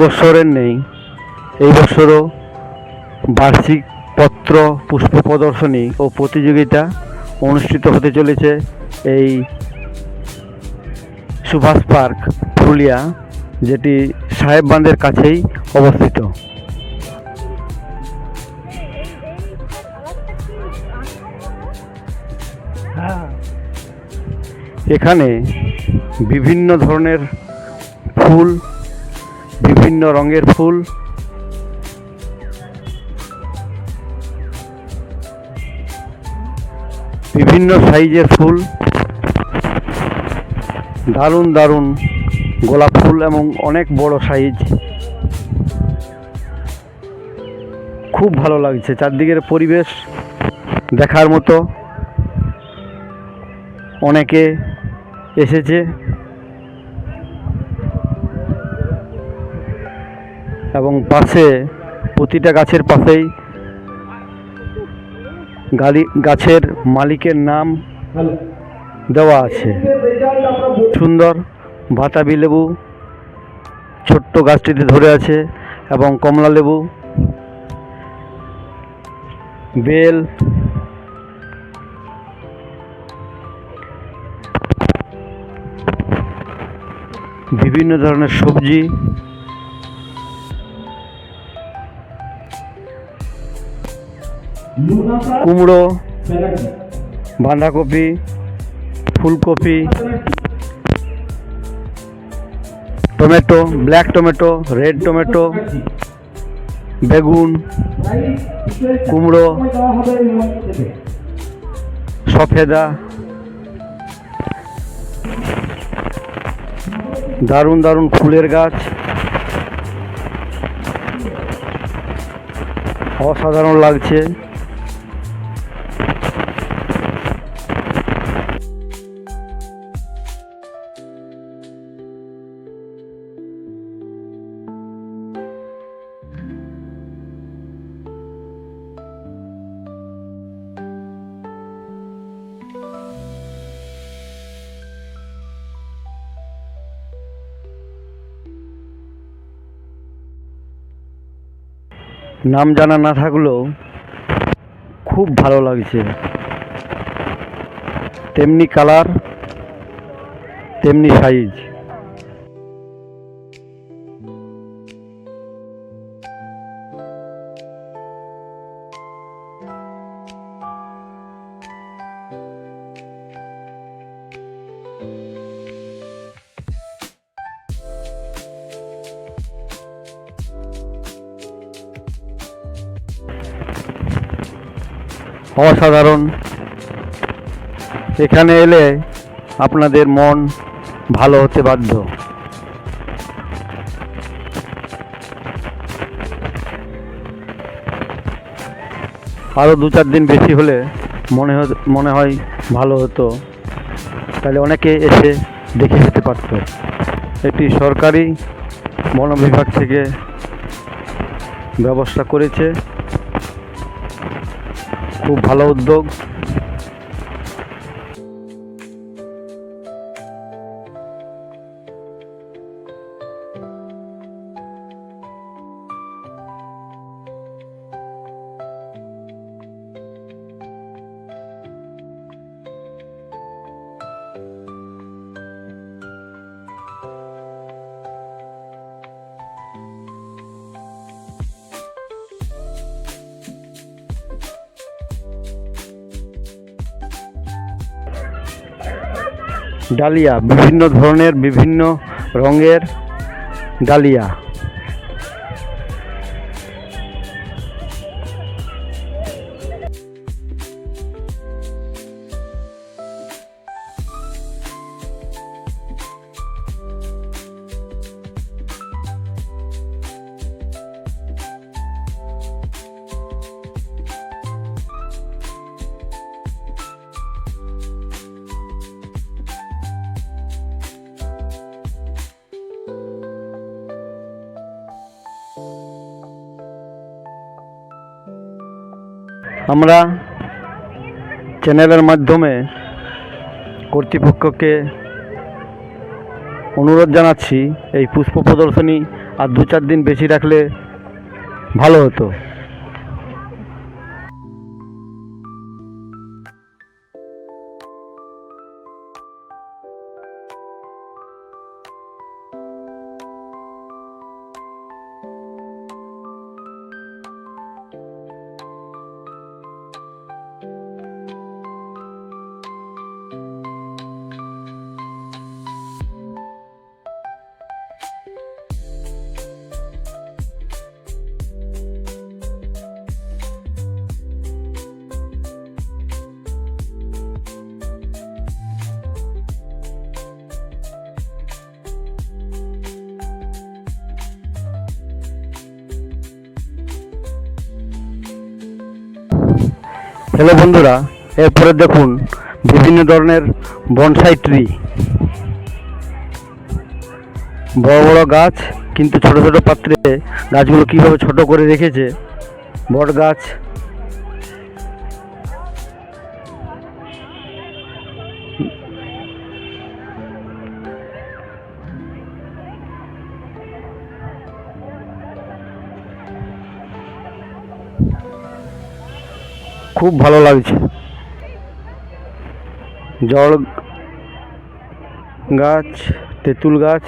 বছরের নেই, এই বছরও বার্ষিক পত্র পুষ্প প্রদর্শনী ও প্রতিযোগিতা অনুষ্ঠিত হতে চলেছে এই সুভাষ পার্ক পুরুলিয়া, যেটি সাহেব বাঁধের কাছেই অবস্থিত। এখানে বিভিন্ন ধরনের ফুল, বিভিন্ন রঙের ফুল, বিভিন্ন সাইজের ফুল, দারুণ দারুণ গোলাপ ফুল এবং অনেক বড় সাইজ। খুব ভালো লাগছে, চারদিকের পরিবেশ দেখার মতো। অনেকে এসেছে এবং পাশে প্রতিটা গাছের পাশেই গাছের মালিকের নাম দেওয়া আছে। সুন্দর বাতাবি লেবু ছোট্ট গাছটিতে ধরে আছে এবং কমলা লেবু, বেল, বিভিন্ন ধরনের সবজি, কুমড়ো, বাঁধাকপি, ফুলকপি, tomato, black tomato, red tomato, বেগুন, কুমড়ো, সফেদা, দারুণ দারুণ ফুলের গাছ, অসাধারণ লাগছে। নাম জানা না থাকলেও খুব ভালো লাগছে, তেমনি কালার তেমনি সাইজ। অসাধারণ। এখানে এলে আপনাদের মন ভালো হতে বাধ্য। আরও 2-4 দিন বেশি হলে মনে হয় ভালো হতো, তাহলে অনেকে এসে দেখে যেতে পারত। এটি সরকারি বন বিভাগ থেকে ব্যবস্থা করেছে, খুব ভালো উদ্যোগ। ডালিয়া, বিভিন্ন ধরনের বিভিন্ন রঙের ডালিয়া। আমরা চ্যানেলের মাধ্যমে কর্তৃপক্ষকে অনুরোধ জানাচ্ছি এই পুষ্প প্রদর্শনী আর 2-4 দিন বেশি রাখলে ভালো হতো। হ্যালো বন্ধুরা, এরপরে দেখুন বিভিন্ন ধরনের বনসাই ট্রি, বড় বড় গাছ কিন্তু ছোট ছোট পাত্রে গাছগুলো কীভাবে ছোট করে রেখেছে। বট গাছ, খুব ভালো লাগছে। জল গাছ, তেঁতুল গাছ,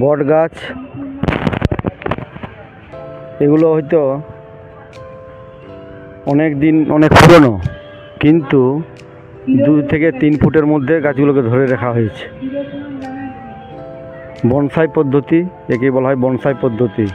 বট গাছ, এগুলো হয়তো অনেক দিন অনেক পুরনো, কিন্তু 2 থেকে 3 ফুটের মধ্যে গাছগুলোকে ধরে রাখা হয়েছে। বনসাই পদ্ধতি, একে বলা হয় বনসাই পদ্ধতি।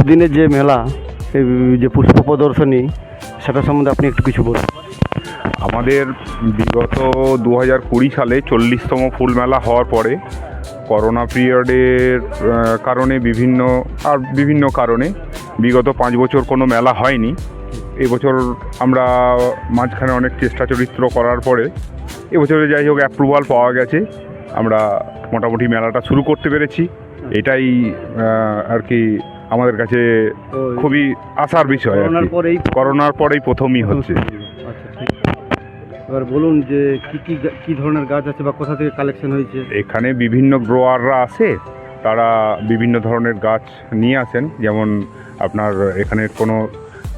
দিনের যে মেলা, এই যে পুষ্প প্রদর্শনী, সেটা সম্বন্ধে আপনি একটু কিছু বলুন। আমাদের বিগত 2020 সালে 40তম ফুল মেলা হওয়ার পরে করোনা পিরিয়ডের কারণে বিভিন্ন কারণে বিগত 5 বছর কোনো মেলা হয়নি। এবছর আমরা মাঝখানে অনেক চেষ্টা চরিত্র করার পরে এবছরে যাই হোক অ্যাপ্রুভাল পাওয়া গেছে, আমরা মোটামুটি মেলাটা শুরু করতে পেরেছি। এটাই আর কি আমাদের কাছে খুবই আশার বিষয়। করোনার পরেই প্রথমই হচ্ছে। আচ্ছা, ঠিক। এবার বলুন যে কি ধরনের গাছ আছে বা কোথা থেকে কালেকশন হয়েছে। এখানে বিভিন্ন গ্রোয়াররা আছে, তারা বিভিন্ন ধরনের গাছ নিয়ে আসেন। যেমন আপনার এখানে কোনো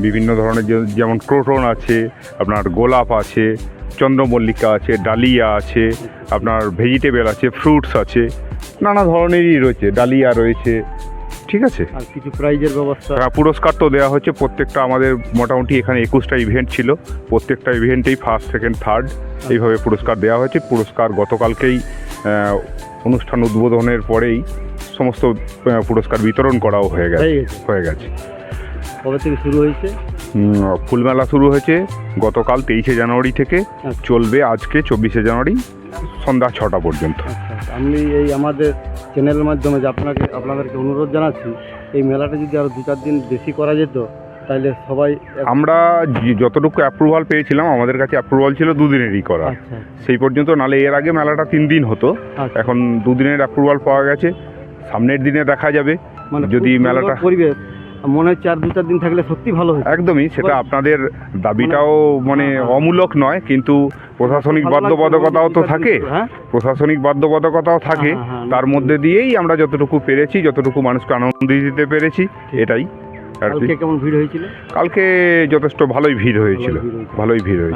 বিভিন্ন ধরনের যেমন ক্রোটন আছে, আপনার গোলাপ আছে, চন্দ্রমল্লিকা আছে, ডালিয়া আছে, আপনার ভেজিটেবল আছে, ফ্রুটস আছে, নানা ধরনেরই রয়েছে, ডালিয়া রয়েছে। ঠিক আছে, আর কিছু প্রাইজের ব্যবস্থা। হ্যাঁ, পুরস্কার তো দেওয়া হচ্ছে। প্রত্যেকটা আমাদের মোটামুটি এখানে 21টা ইভেন্ট ছিল, প্রত্যেকটা ইভেন্টেই ফার্স্ট, সেকেন্ড, থার্ড এইভাবে পুরস্কার দেওয়া হয়েছে। পুরস্কার গতকালকেই অনুষ্ঠান উদ্বোধনের পরেই সমস্ত পুরস্কার বিতরণ করাও হয়ে গেছে। কবে থেকে শুরু হয়েছে? ফুলমেলা শুরু হয়েছে গতকাল 23শে জানুয়ারি থেকে, চলবে আজকে 24শে জানুয়ারি সন্ধ্যা 6টা পর্যন্ত। আমি এই আমাদের চ্যানেলের মাধ্যমে যে আপনাদেরকে অনুরোধ জানাচ্ছি, এই মেলাটা যদি আরও 2-4 দিন বেশি করা যেত, তাহলে সবাই। আমরা যতটুকু অ্যাপ্রুভাল পেয়েছিলাম, আমাদের কাছে অ্যাপ্রুভাল ছিল 2 দিনেরই করা, সেই পর্যন্ত। নালে এর আগে মেলাটা 3 দিন হতো, এখন 2 দিনের অ্যাপ্রুভাল পাওয়া গেছে। সামনের দিনে দেখা যাবে, মানে যদি মেলাটা পরিবেশ মনে হচ্ছে আর 2-4 দিন থাকলে সত্যি ভালো হয়। একদমই, সেটা আপনাদের দাবিটাও মানে অমূলক নয়, কিন্তু প্রশাসনিক বাধ্যবাধকতাও তো থাকে, প্রশাসনিক বাধ্যবাধকতাও থাকে। তার মধ্যে দিয়েই আমরা যতটুকু পেরেছি, যতটুকু মানুষকে আনন্দ দিতে পেরেছি, এটাই। কালকে কেমন ভিড় হয়েছিল? কালকে যথেষ্ট ভালোই ভিড় হয়েছিল।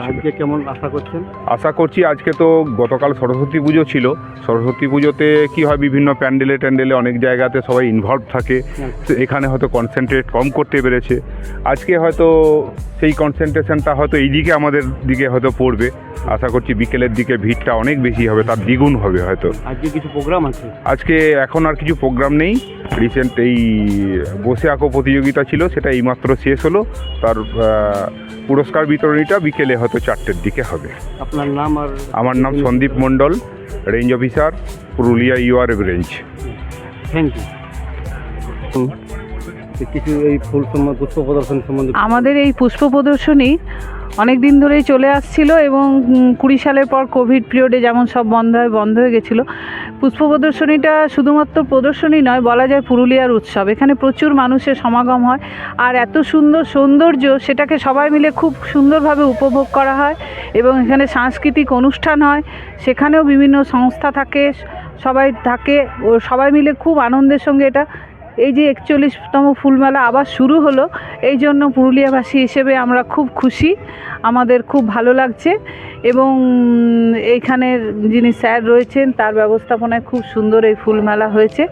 আজকে কেমন আশা করছেন? আশা করছি, আজকে তো গতকাল সরস্বতী পুজো ছিল। সরস্বতী পুজোতে কি হয়, বিভিন্ন প্যান্ডেলে অনেক জায়গাতে সবাই ইনভলভ থাকে, এখানে হয়তো কনসেন্ট্রেট কম করতে পেরেছে। আজকে হয়তো সেই কনসেন্ট্রেশনটা হয়তো এই দিকে, আমাদের দিকে হয়তো পড়বে। আশা করছি বিকেলের দিকে ভিড়টা অনেক বেশি হবে, তার দ্বিগুণ হবে হয়তো। আজকে কিছু প্রোগ্রাম আছে? আজকে এখন আর কিছু প্রোগ্রাম নেই। রিসেন্ট এই বসে আঁকো প্রতিযোগিতা ছিল, সেটা এইমাত্র শেষ হলো। তার পুরস্কার বিতরণীটা বিকেলে হয়তো 4টের দিকে হবে। আপনার নাম? আর আমার নাম Sandip Mondal, range officer, Purulia URF range. Thank you. কিছু এই ফুল সম্বন্ধে, পুষ্প প্রদর্শনী সম্বন্ধে। আমাদের এই পুষ্প প্রদর্শনী অনেক দিন ধরেই চলে আসছিল এবং 20 সালের পর কোভিড পিরিয়ডে যেমন সব বন্ধ হয়ে গেছিলো। পুষ্প প্রদর্শনীটা শুধুমাত্র প্রদর্শনী নয়, বলা যায় পুরুলিয়ার উৎসব। এখানে প্রচুর মানুষের সমাগম হয়, আর এত সুন্দর সৌন্দর্য সেটাকে সবাই মিলে খুব সুন্দরভাবে উপভোগ করা হয়। এবং এখানে সাংস্কৃতিক অনুষ্ঠান হয়, সেখানেও বিভিন্ন সংস্থা থাকে, সবাই থাকে, ও সবাই মিলে খুব আনন্দের সঙ্গে এটা, এই যে 41তম ফুলমেলা আবার শুরু হলো, এই জন্য পুরুলিয়াবাসী হিসেবে আমরা খুব খুশি, আমাদের খুব ভালো লাগছে। এবং এইখানের যিনি স্যার রয়েছেন তার ব্যবস্থাপনায় খুব সুন্দর এই ফুলমেলা হয়েছে।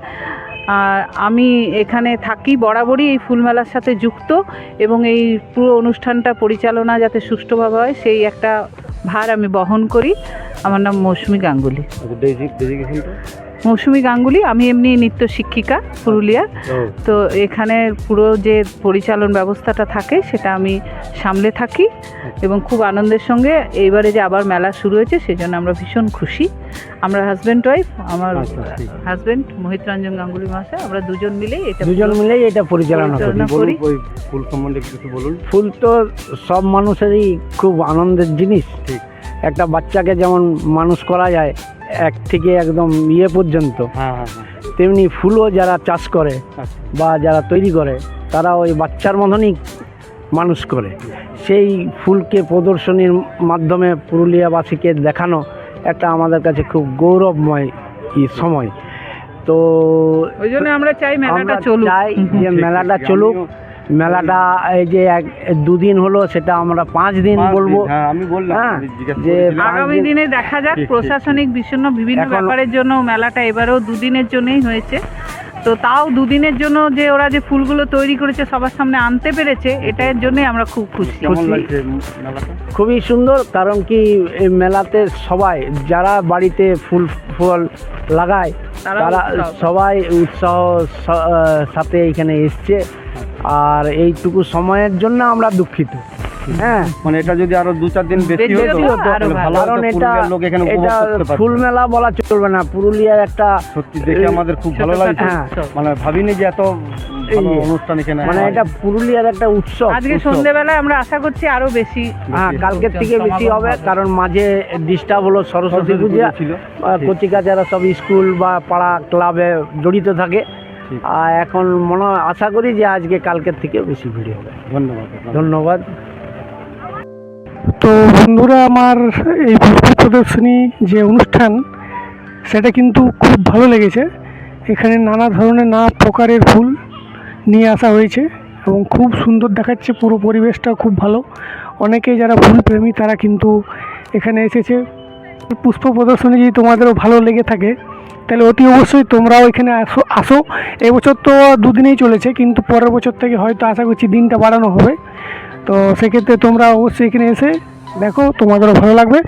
আর আমি এখানে থাকি, বরাবরই এই ফুলমেলার সাথে যুক্ত, এবং এই পুরো অনুষ্ঠানটা পরিচালনা যাতে সুষ্ঠুভাবে হয় সেই একটা ভার আমি বহন করি। আমার নাম মৌসুমী গাঙ্গুলি। মৌসুমী গাঙ্গুলি, আমি এমনি নৃত্য শিক্ষিকা পুরুলিয়ার। তো এখানের পুরো যে পরিচালন ব্যবস্থাটা থাকে সেটা আমি সামলে থাকি, এবং খুব আনন্দের সঙ্গে এইবারে যে আবার মেলা শুরু হয়েছে সেই জন্য আমরা ভীষণ খুশি। আমরা হাজব্যান্ড ওয়াইফ, আমার হাজব্যান্ড মোহিত রঞ্জন গাঙ্গুলি মহাশয়, আমরা দুজন মিলেই এটা পরিচালনা করি। ফুল সম্বন্ধে কিছু বলুন। ফুল তো সব মানুষেরই খুব আনন্দের জিনিস। ঠিক। একটা বাচ্চাকে যেমন মানুষ করা যায় এক থেকে একদম পর্যন্ত, তেমনি ফুলও যারা চাষ করে বা যারা তৈরি করে তারা ওই বাচ্চার মতনই মানুষ করে। সেই ফুলকে প্রদর্শনীর মাধ্যমে পুরুলিয়াবাসীকে দেখানো একটা আমাদের কাছে খুব গৌরবময় সময়। তো ওই জন্য আমরা চাই মেলাটা চলুক, চাই যে মেলাটা চলুক। মেলাটা এই যে দুদিন হলো, সেটা আমরা 5 দিন বলবো। আমি বললাম যে আগামী দিনে দেখা যাক। প্রশাসনিক বিভিন্ন ব্যাপারের জন্য মেলাটা এবারেও 2 দিনের জন্যই হয়েছে। তো তাও 2 দিনের জন্য যে ওরা যে ফুলগুলো তৈরি করেছে সবার সামনে আনতে পেরেছে, এটার জন্যই আমরা খুব খুশি। খুবই সুন্দর, কারণ কি এই মেলাতে সবাই যারা বাড়িতে ফুল লাগায় তারা সবাই উৎসাহ সাথে এখানে এসছে। আর এইটুকু সময়ের জন্য আমরা দুঃখিত। হ্যাঁ, মানে এটা যদি আরো 2-4 দিন বেশি হতো তাহলে ভালো হতো। পুরুলিয়ার লোক এখানে উপভোগ করতে পারতো। ফুল মেলা বলা চলবে না, পুরুলিয়ার একটা সত্যি দেখে আমাদের খুব ভালো লাগছে। মানে ভাবিনি যে এত ভালো অনুষ্ঠান এখানে, মানে এটা পুরুলিয়ার একটা উৎসব। আজকে সন্ধ্যেবেলায় আমরা আশা করছি আরো বেশি, কালকের থেকে বেশি হবে, কারণ মাঝে ডিস্টার্ব হলো সরস্বতী পূজা। কচিকাচারা সব স্কুল বা পাড়া ক্লাবে জড়িত থাকে। আর এখন আশা করি যে আজকে কালকের থেকে বেশি ভিড় হবে। ধন্যবাদ। তো বন্ধুরা, আমার এই পুষ্প প্রদর্শনী যে অনুষ্ঠান সেটা কিন্তু খুব ভালো লেগেছে। এখানে নানা ধরনের নানা প্রকারের ফুল নিয়ে আসা হয়েছে এবং খুব সুন্দর দেখাচ্ছে। পুরো পরিবেশটা খুব ভালো। অনেকেই যারা ফুল প্রেমী তারা কিন্তু এখানে এসেছে। পুষ্প প্রদর্শনী যদি তোমাদেরও ভালো লেগে থাকে তাহলে অতি অবশ্যই তোমরাও এখানে আসো। এবছর তো 2 দিনেই চলেছে, কিন্তু পরের বছর থেকে হয়তো আশা করছি দিনটা বাড়ানো হবে। তো সেক্ষেত্রে তোমরা অবশ্যই এখানে এসে দেখো, তোমাদেরও ভালো লাগবে।